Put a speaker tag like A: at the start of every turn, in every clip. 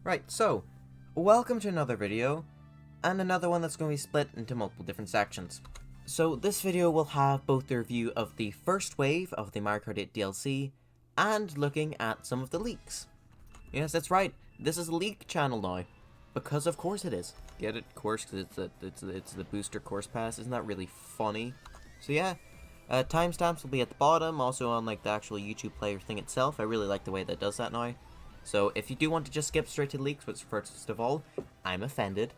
A: Right, so, welcome to another video, and another one that's going to be split into multiple different sections. So this video will have both the review of the first wave of the Mario Kart 8 DLC, and looking at some of the leaks. Yes, that's right, this is a leak channel now, because of course it is. Get it? Course, because it's the booster course pass. Isn't that really funny? So yeah, timestamps will be at the bottom, also on like the actual YouTube player thing itself. I really like the way that does that now. So if you do want to just skip straight to leaks, which first of all, I'm offended,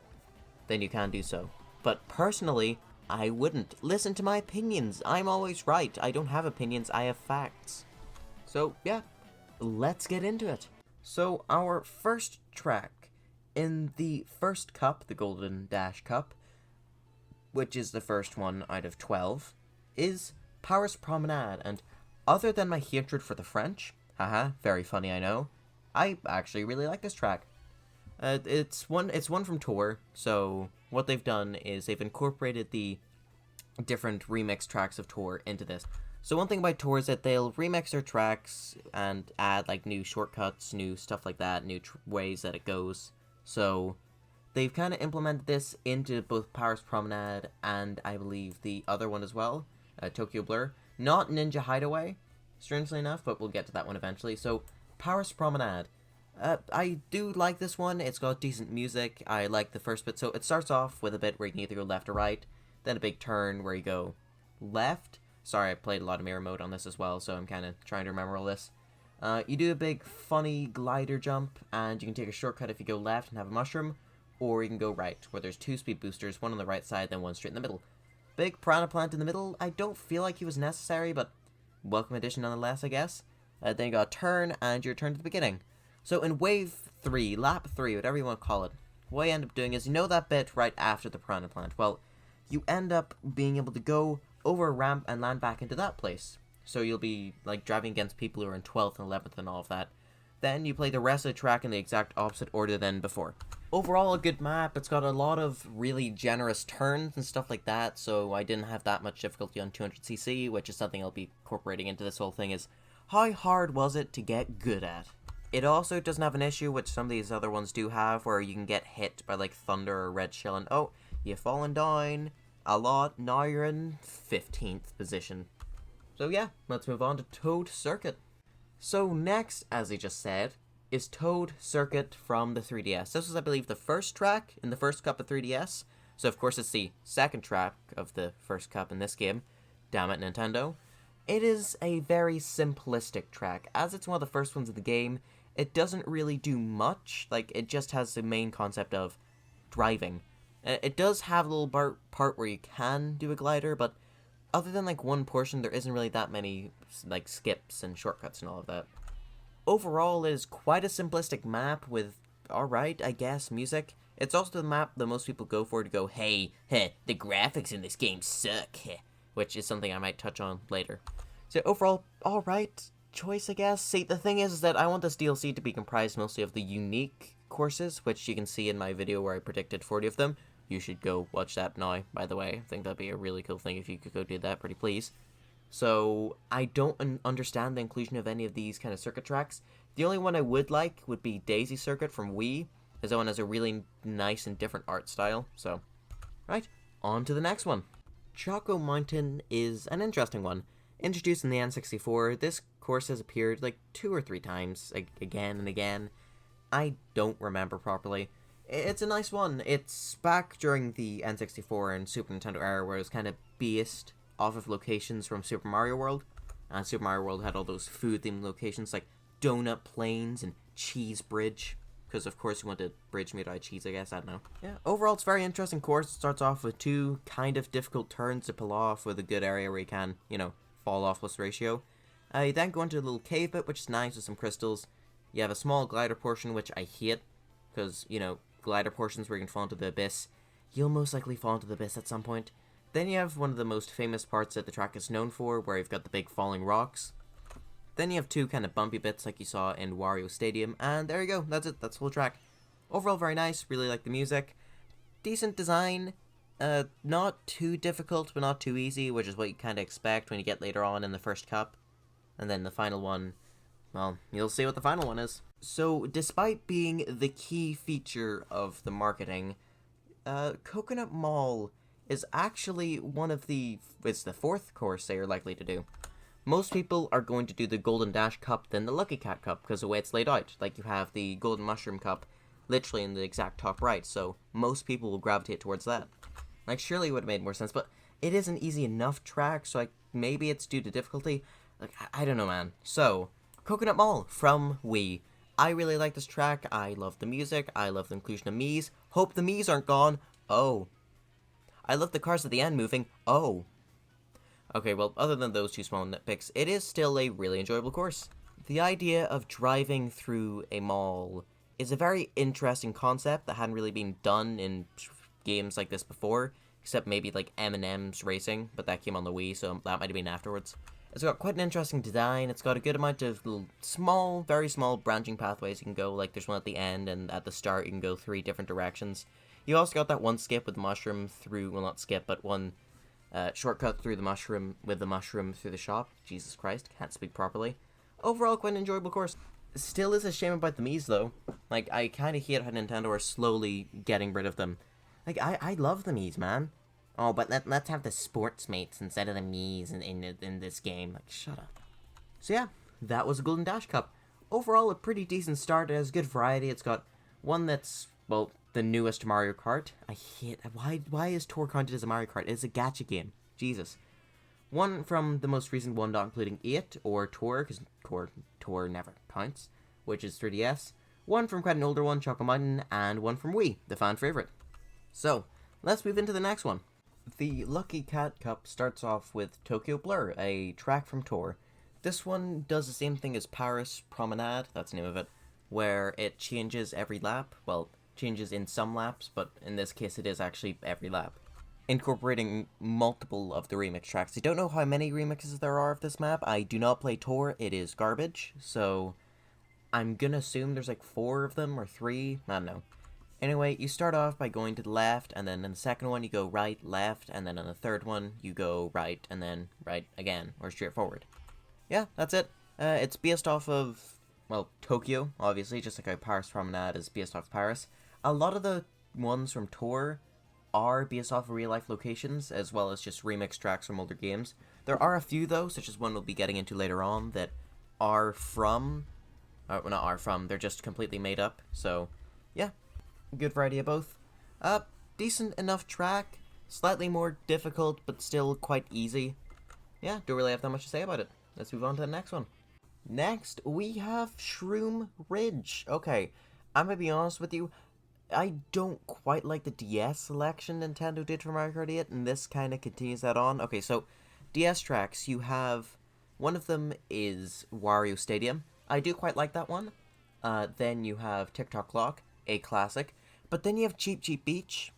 A: then you can do so. But personally, I wouldn't. Listen to my opinions. I'm always right. I don't have opinions, I have facts. So yeah, let's get into it. So our first track in the first cup, the Golden Dash Cup, which is the first one out of 12, is Paris Promenade. And other than my hatred for the French, haha, very funny I know, I actually really like this track. It's one from Tour, so what they've done is they've incorporated the different remix tracks of Tour into this. So one thing about Tour is that they'll remix their tracks and add like new shortcuts, new stuff like that, new ways that it goes. So they've kind of implemented this into both Paris Promenade and I believe the other one as well, Tokyo Blur. Not Ninja Hideaway, strangely enough, but we'll get to that one eventually. So Paris Promenade. I do like this one. It's got decent music. I like the first bit. So it starts off with a bit where you can either go left or right, then a big turn where you go left. Sorry, I played a lot of mirror mode on this as well, so I'm kind of trying to remember all this. You do a big funny glider jump, and you can take a shortcut if you go left and have a mushroom, or you can go right, where there's two speed boosters, one on the right side, then one straight in the middle. Big piranha plant in the middle. I don't feel like he was necessary, but welcome addition nonetheless, I guess. Then you got a turn, and your turn to the beginning. So in wave 3, lap 3, whatever you want to call it, what you end up doing is, you know that bit right after the piranha plant. Well, you end up being able to go over a ramp and land back into that place. So you'll be like driving against people who are in 12th and 11th and all of that. Then you play the rest of the track in the exact opposite order than before. Overall, a good map. It's got a lot of really generous turns and stuff like that, so I didn't have that much difficulty on 200cc, which is something I'll be incorporating into this whole thing, is how hard was it to get good at? It also doesn't have an issue, which some of these other ones do have, where you can get hit by like thunder or red shell and oh, you've fallen down a lot, now you're in 15th position. So yeah, let's move on to Toad Circuit. So next, as I just said, is Toad Circuit from the 3DS. This was, I believe, the first track in the first cup of 3DS. So of course it's the second track of the first cup in this game. Damn it, Nintendo. It is a very simplistic track. As it's one of the first ones in the game, it doesn't really do much. Like, it just has the main concept of driving. It does have a little part where you can do a glider, but other than like one portion, there isn't really that many like skips and shortcuts and all of that. Overall, it is quite a simplistic map with, alright, I guess, music. It's also the map that most people go for to go, hey, the graphics in this game suck, which is something I might touch on later. So overall, alright choice, I guess. See, the thing is that I want this DLC to be comprised mostly of the unique courses, which you can see in my video where I predicted 40 of them. You should go watch that now, by the way. I think that'd be a really cool thing if you could go do that, pretty please. So, I don't understand the inclusion of any of these kind of circuit tracks. The only one I would like would be Daisy Circuit from Wii, as that one has a really nice and different art style. So, right, on to the next one. Choco Mountain is an interesting one. Introduced in the N64, this course has appeared like 2 or 3 times, like, again and again. I don't remember properly. It's a nice one. It's back during the N64 and Super Nintendo era where it was kind of based off of locations from Super Mario World. And Super Mario World had all those food-themed locations like Donut Plains and Cheese Bridge. Because of course you want a bridge made out of cheese, I guess, I don't know. Yeah, overall it's a very interesting course. It starts off with 2 kind of difficult turns to pull off with a good area where you can, you know, fall off less ratio. You then go into a little cave bit, which is nice with some crystals. You have a small glider portion, which I hate, because, you know, glider portions where you can fall into the abyss. You'll most likely fall into the abyss at some point. Then you have one of the most famous parts that the track is known for, where you've got the big falling rocks. Then you have 2 kind of bumpy bits like you saw in Wario Stadium, and there you go, that's it, that's the whole track. Overall very nice, really like the music. Decent design, not too difficult, but not too easy, which is what you kind of expect when you get later on in the first cup. And then the final one, well, you'll see what the final one is. So, despite being the key feature of the marketing, Coconut Mall is actually it's the fourth course they are likely to do. Most people are going to do the Golden Dash Cup, then the Lucky Cat Cup, because the way it's laid out. Like, you have the Golden Mushroom Cup literally in the exact top right, so most people will gravitate towards that. Like, surely it would have made more sense, but it is an easy enough track, so maybe it's due to difficulty. Like, I don't know, man. So, Coconut Mall from Wii. I really like this track. I love the music. I love the inclusion of Miis. Hope the Miis aren't gone. Oh. I love the cars at the end moving. Oh. Okay, well, other than those two small nitpicks, it is still a really enjoyable course. The idea of driving through a mall is a very interesting concept that hadn't really been done in games like this before, except maybe like M&M's Racing, but that came on the Wii, so that might have been afterwards. It's got quite an interesting design. It's got a good amount of little small, very small branching pathways you can go. Like, there's one at the end, and at the start you can go 3 different directions. You also got that one skip with the mushroom through, well, not skip, but one shortcut through the mushroom, with the mushroom through the shop. Jesus Christ, can't speak properly. Overall, quite an enjoyable course. Still is a shame about the Miis, though. Like, I kind of hate how Nintendo are slowly getting rid of them. Like, I love the Miis, man. Oh, but let's have the sports mates instead of the Miis in this game. Like, shut up. So yeah, that was a Golden Dash Cup. Overall, a pretty decent start. It has good variety. It's got one that's, well, the newest Mario Kart. I hate... Why is Tour counted as a Mario Kart? It's a gacha game. Jesus. One from the most recent one, not including 8, or Tour, because Tour never counts, which is 3DS. One from quite an older one, Choco, and one from Wii, the fan favorite. So, let's move into the next one. The Lucky Cat Cup starts off with Tokyo Blur, a track from Tour. This one does the same thing as Paris Promenade, that's the name of it, where it changes every lap. Well, changes in some laps, but in this case it is actually every lap, incorporating multiple of the remix tracks. I don't know how many remixes there are of this map. I do not play Tour. It is garbage, so I'm gonna assume there's like 4 of them, or 3, I don't know. Anyway, you start off by going to the left, and then in the second one you go right, left, and then in the third one you go right, and then right again, or straight forward. Yeah, that's it. It's based off of, well, Tokyo, obviously, just like how Paris Promenade is based off of Paris. A lot of the ones from Tour are based off of real-life locations, as well as just remix tracks from older games. There are a few, though, such as one we'll be getting into later on, that are from... well, not are from, they're just completely made up, so, yeah. Good variety of both. Decent enough track, slightly more difficult, but still quite easy. Yeah, don't really have that much to say about it. Let's move on to the next one. Next, we have Shroom Ridge. Okay, I'm gonna be honest with you, I don't quite like the DS selection Nintendo did for Mario Kart 8, and this kind of continues that on. Okay, so, DS tracks, you have, one of them is Wario Stadium. I do quite like that one. Then you have TikTok Clock, a classic. But then you have Cheap Cheap Beach.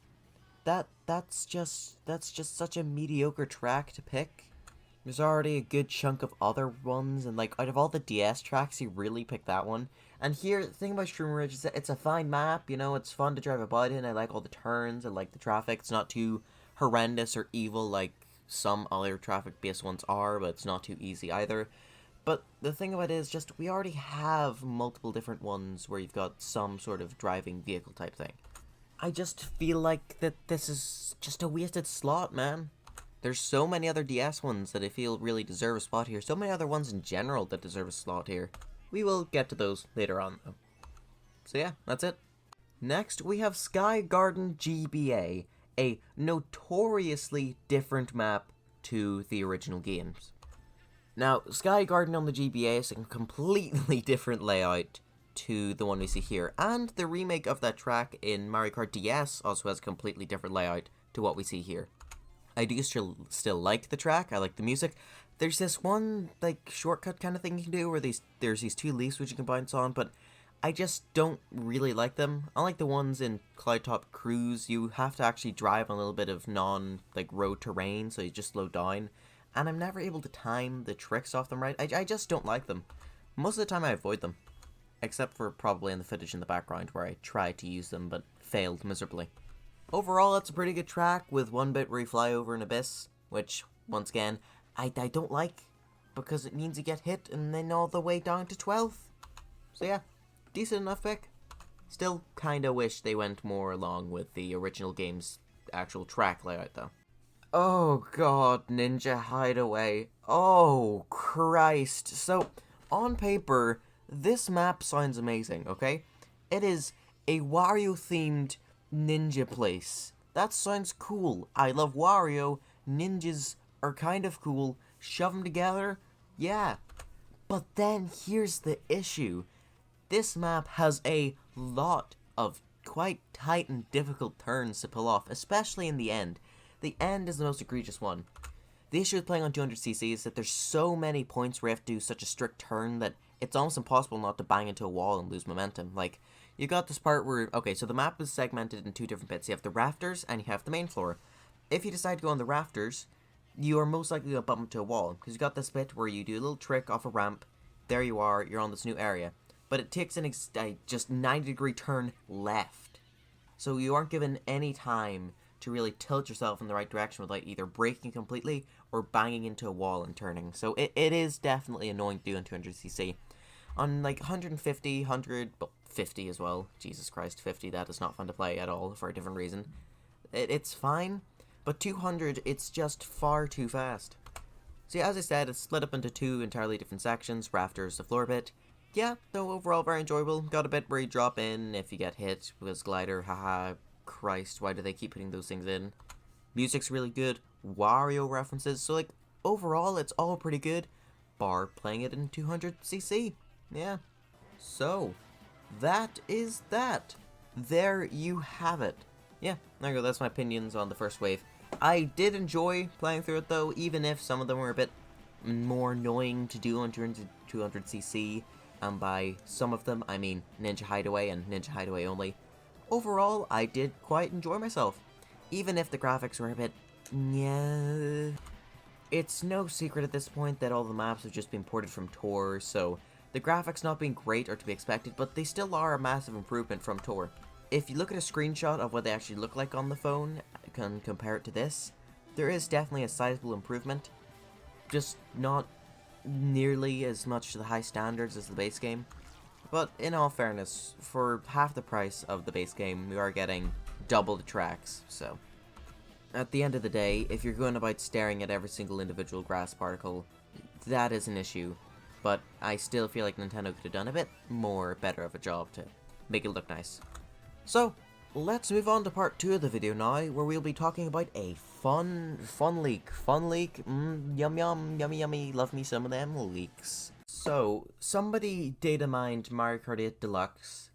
A: That's just such a mediocre track to pick. There's already a good chunk of other ones, and like out of all the DS tracks, you really pick that one. And here, the thing about Shroom Ridge is that it's a fine map, you know, it's fun to drive about in. I like all the turns, I like the traffic. It's not too horrendous or evil like some other traffic-based ones are, but it's not too easy either. But the thing about it is just, we already have multiple different ones where you've got some sort of driving vehicle type thing. I just feel like that this is just a wasted slot, man. There's so many other DS ones that I feel really deserve a spot here. So many other ones in general that deserve a slot here. We will get to those later on, though. So yeah, that's it. Next, we have Sky Garden GBA, a notoriously different map to the original games. Now, Sky Garden on the GBA is a completely different layout to the one we see here, and the remake of that track in Mario Kart DS also has a completely different layout to what we see here. I do still like the track, I like the music. There's this one, like, shortcut kind of thing you can do where there's these 2 leaves which you can bounce on, but I just don't really like them. Unlike the ones in Cloud Top Cruise, you have to actually drive on a little bit of road terrain, so you just slow down. And I'm never able to time the tricks off them right. I just don't like them. Most of the time I avoid them. Except for probably in the footage in the background where I tried to use them but failed miserably. Overall, it's a pretty good track with one bit where you fly over an abyss, which, once again, I don't like, because it means you get hit and then all the way down to 12th. So yeah, decent enough pick. Still kinda wish they went more along with the original game's actual track layout though. Oh god, Ninja Hideaway. Oh Christ. So, on paper, this map sounds amazing, okay? It is a Wario-themed ninja place. That sounds cool. I love Wario. Ninjas are kind of cool. Shove them together? Yeah. But then here's the issue. This map has a lot of quite tight and difficult turns to pull off, especially in the end. The end is the most egregious one. The issue with playing on 200cc is that there's so many points where you have to do such a strict turn that it's almost impossible not to bang into a wall and lose momentum. Like, you got this part where, okay, so the map is segmented in two different bits. You have the rafters and you have the main floor. If you decide to go on the rafters, you are most likely going to bump into a wall, because you got this bit where you do a little trick off a ramp. There you are, you're on this new area. But it takes a just 90-degree turn left. So you aren't given any time to really tilt yourself in the right direction without either braking completely or banging into a wall and turning. So it is definitely annoying to do on 200cc. On like 150, 100, but 50 as well. Jesus Christ, 50, that is not fun to play at all for a different reason. It's fine, but 200, it's just far too fast. So yeah, as I said, it's split up into two entirely different sections, rafters, the floor bit. Yeah, though overall very enjoyable. Got a bit where you drop in if you get hit with his glider, haha. Christ, why do they keep putting those things in? Music's really good, Wario references, so like, overall it's all pretty good, bar playing it in 200cc, yeah. So, that is that. There you have it. Yeah, there you go, that's my opinions on the first wave. I did enjoy playing through it though, even if some of them were a bit more annoying to do on 200cc, and by some of them, I mean Ninja Hideaway and Ninja Hideaway only. Overall, I did quite enjoy myself, even if the graphics were a bit, yeah. It's no secret at this point that all the maps have just been ported from Tor, so the graphics not being great are to be expected, but they still are a massive improvement from Tor. If you look at a screenshot of what they actually look like on the phone, and compare it to this, there is definitely a sizable improvement, just not nearly as much to the high standards as the base game. But in all fairness, for half the price of the base game, we are getting double the tracks, so. At the end of the day, if you're going about staring at every single individual grass particle, that is an issue. But I still feel like Nintendo could have done a bit more better of a job to make it look nice. So, let's move on to part 2 of the video now, where we'll be talking about a fun leak. Yum yum, yummy yummy, love me some of them leaks. So, somebody data mined Mario Kart 8 Deluxe,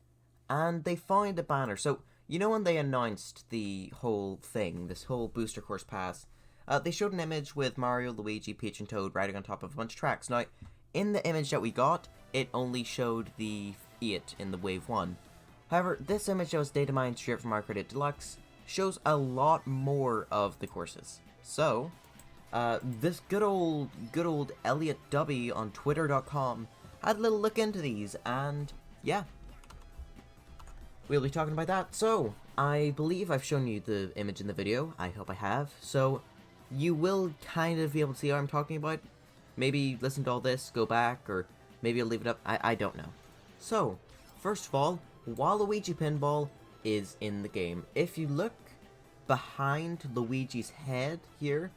A: and they found a banner. So, you know when they announced the whole thing, this whole booster course pass, they showed an image with Mario, Luigi, Peach, and Toad riding on top of a bunch of tracks. Now, in the image that we got, it only showed the 8 in the Wave 1. However, this image that was data mined straight from Mario Kart 8 Deluxe shows a lot more of the courses. So, this good old Elliot W on Twitter.com had a little look into these, and yeah, we'll be talking about that. So, I believe I've shown you the image in the video. I hope I have. So, you will kind of be able to see what I'm talking about. Maybe listen to all this, go back, or maybe I'll leave it up. I don't know. So, first of all, Waluigi Pinball is in the game. If you look behind Luigi's head here,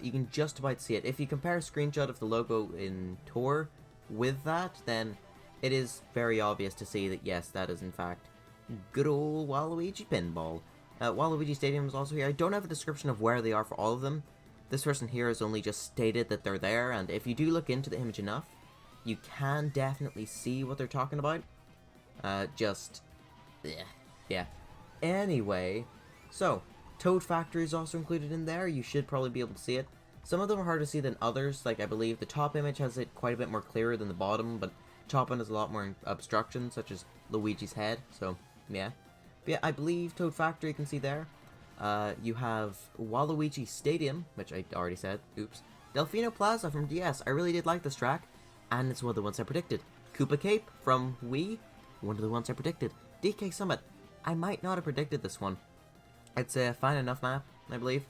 A: you can just about see it. If you compare a screenshot of the logo in Tor with that, then it is very obvious to see that yes, that is in fact good old Waluigi Pinball. Waluigi Stadium is also here. I don't have a description of where they are for all of them. This person here has only just stated that they're there, and if you do look into the image enough, you can definitely see what they're talking about. Yeah. Anyway, so, Toad Factory is also included in there. You should probably be able to see it. Some of them are harder to see than others. Like, I believe the top image has it quite a bit more clearer than the bottom, but top one has a lot more obstruction, such as Luigi's head, so, yeah. But yeah, I believe Toad Factory you can see there. You have Waluigi Stadium, which I already said, oops. Delfino Plaza from DS, I really did like this track, and it's one of the ones I predicted. Koopa Cape from Wii, one of the ones I predicted. DK Summit, I might not have predicted this one. It's a fine enough map, I believe.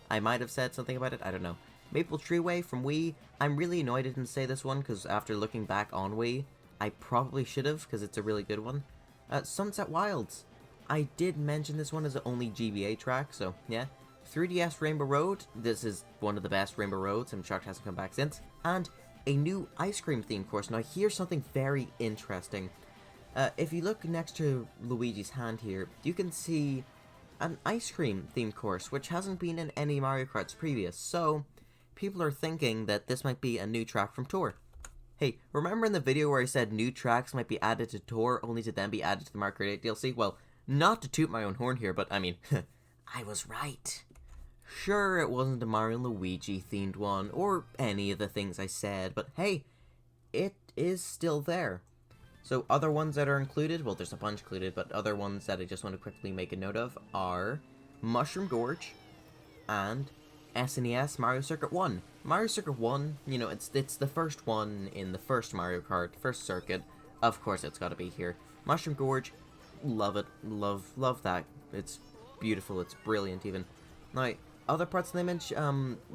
A: I might have said something about it, I don't know. Maple Treeway from Wii, I'm really annoyed I didn't say this one, because after looking back on Wii, I probably should have, because it's a really good one. Sunset Wilds. I did mention this one as the only GBA track, so yeah. 3DS Rainbow Road. This is one of the best Rainbow Roads. I'm shocked it hasn't come back since. And a new ice cream themed course. Now here's something very interesting. If you look next to Luigi's hand here, you can see an ice cream themed course, which hasn't been in any Mario Karts previous. So people are thinking that this might be a new track from Tour. Hey, remember in the video where I said new tracks might be added to Tour, only to then be added to the Mario Kart 8 DLC? Well, not to toot my own horn here, but I mean, I was right. Sure, it wasn't a Mario and Luigi themed one, or any of the things I said, but hey, it is still there. So other ones that are included, well there's a bunch included, but other ones that I just want to quickly make a note of are Mushroom Gorge and SNES Mario Circuit 1. Mario Circuit 1, you know, it's the first one in the first Mario Kart, first circuit. Of course it's gotta be here. Mushroom Gorge, love it, love that. It's beautiful, it's brilliant even. Now, other parts of the image,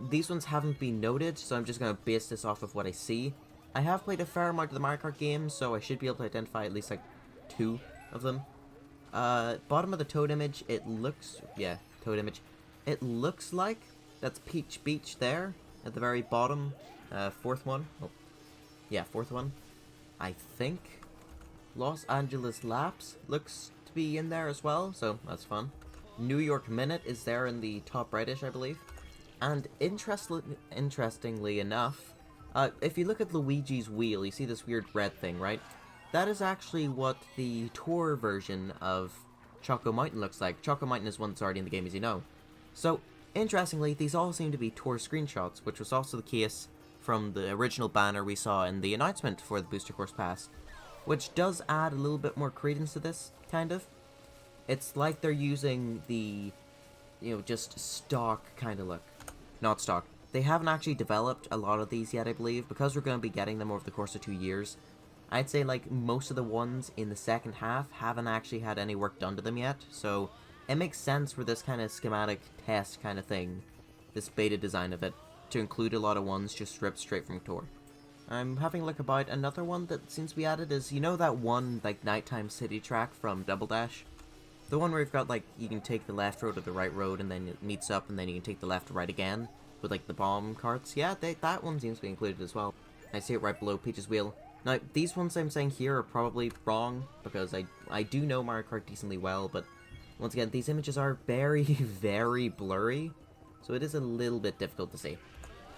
A: these ones haven't been noted, so I'm just gonna base this off of what I see. I have played a fair amount of the Mario Kart games, so I should be able to identify at least like 2 of them. Bottom of the Toad image, it looks, yeah, Toad image. It looks like that's Peach Beach there, at the very bottom, 4th one. Oh, yeah, 4th one. I think Los Angeles Laps looks to be in there as well, so that's fun. New York Minute is there in the top rightish, I believe. And interestingly enough, if you look at Luigi's wheel, you see this weird red thing, right? That is actually what the Tour version of Choco Mountain looks like. Choco Mountain is one that's already in the game, as you know. So, interestingly, these all seem to be Tour screenshots, which was also the case from the original banner we saw in the announcement for the Booster Course Pass. Which does add a little bit more credence to this, kind of. It's like they're using the, you know, just stock kind of look. Not stock. They haven't actually developed a lot of these yet, I believe, because we're going to be getting them over the course of 2 years. I'd say, like, most of the ones in the second half haven't actually had any work done to them yet, so it makes sense for this kind of schematic test kind of thing, this beta design of it, to include a lot of ones just ripped straight from Tour. I'm having a look about another one that seems to be added is, you know that one, like, nighttime city track from Double Dash? The one where you've got, like, you can take the left road or the right road, and then it meets up, and then you can take the left or right again, with, like, the bomb carts. Yeah, that one seems to be included as well. I see it right below Peach's wheel. Now, these ones I'm saying here are probably wrong, because I do know Mario Kart decently well, but once again, these images are very, very blurry, so it is a little bit difficult to see.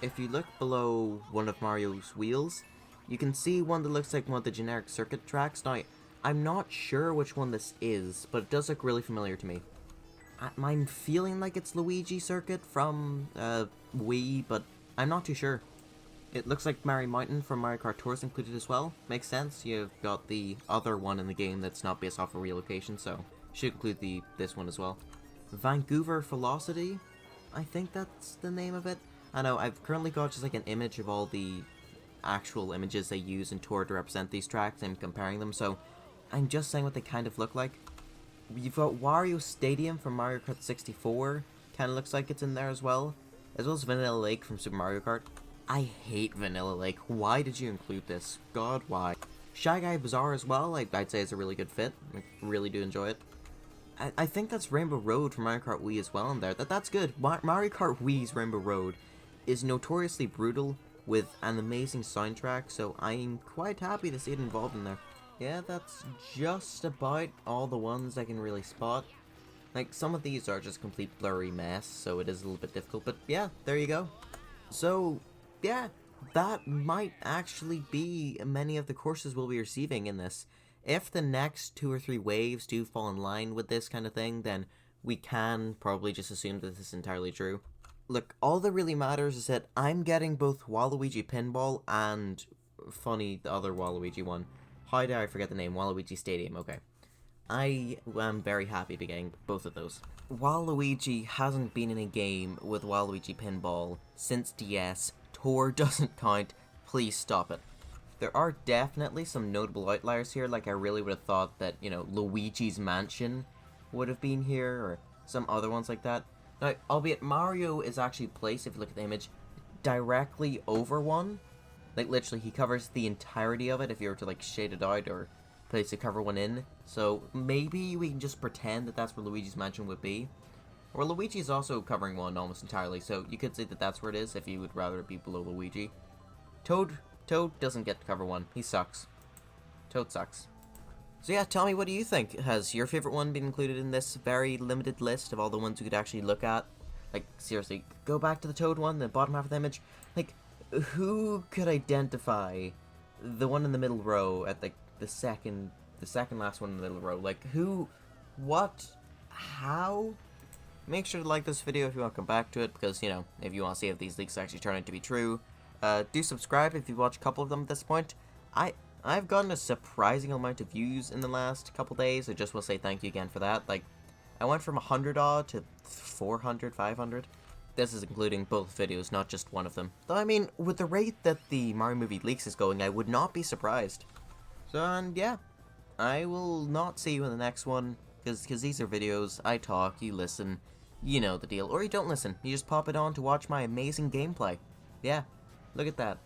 A: If you look below one of Mario's wheels, you can see one that looks like one of the generic circuit tracks. Now, I'm not sure which one this is, but it does look really familiar to me. I'm feeling like it's Luigi Circuit from Wii, but I'm not too sure. It looks like Mario Mountain from Mario Kart Tour is included as well. Makes sense, you've got the other one in the game that's not based off a real location, so should include this one as well. Vancouver Velocity, I think that's the name of it. I know, I've currently got just like an image of all the actual images they use in Tour to represent these tracks and comparing them, so I'm just saying what they kind of look like. You've got Wario Stadium from Mario Kart 64, kind of looks like it's in there as well as Vanilla Lake from Super Mario Kart. I hate Vanilla Lake, why did you include this? God, why? Shy Guy Bazaar as well, I'd say is a really good fit, I really do enjoy it. I think that's Rainbow Road from Mario Kart Wii as well in there, that's good. Mario Kart Wii's Rainbow Road is notoriously brutal with an amazing soundtrack, so I'm quite happy to see it involved in there. Yeah, that's just about all the ones I can really spot. Like, some of these are just complete blurry mess, so it is a little bit difficult, but yeah, there you go. So, yeah, that might actually be many of the courses we'll be receiving in this. If the next 2 or 3 waves do fall in line with this kind of thing, then we can probably just assume that this is entirely true. Look, all that really matters is that I'm getting both Waluigi Pinball and, funny, the other Waluigi one. How did I forget the name? Waluigi Stadium, okay. I am very happy to be getting both of those. Waluigi hasn't been in a game with Waluigi Pinball since DS. Tour doesn't count. Please stop it. There are definitely some notable outliers here, like I really would have thought that, you know, Luigi's Mansion would have been here, or some other ones like that. Now, albeit Mario is actually placed, if you look at the image, directly over one, Like, literally, he covers the entirety of it if you were to, like, shade it out or place a cover one in. So, maybe we can just pretend that that's where Luigi's Mansion would be. Or Luigi's also covering one almost entirely, so you could say that that's where it is if you would rather it be below Luigi. Toad doesn't get to cover one. He sucks. Toad sucks. So yeah, tell me, what do you think? Has your favorite one been included in this very limited list of all the ones you could actually look at? Like, seriously, go back to the Toad one, the bottom half of the image. Like, who could identify the one in the middle row at, like, the second last one in the middle row? Like, who, what, how? Make sure to like this video if you want to come back to it, because, you know, if you want to see if these leaks actually turn out to be true. Do subscribe if you've watched a couple of them at this point. I've gotten a surprising amount of views in the last couple days. I just will say thank you again for that. Like, I went from 100 odd to 400, 500. This is including both videos, not just one of them. Though, I mean, with the rate that the Mario movie leaks is going, I would not be surprised. So, and yeah, I will not see you in the next one, because these are videos, I talk, you listen, you know the deal. Or you don't listen, you just pop it on to watch my amazing gameplay. Yeah, look at that.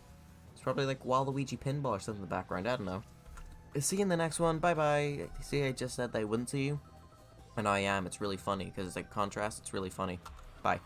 A: It's probably like Waluigi Pinball or something in the background, I don't know. See you in the next one, bye bye. See, I just said that I wouldn't see you. And I am, it's really funny, because it's like contrast, it's really funny. Bye.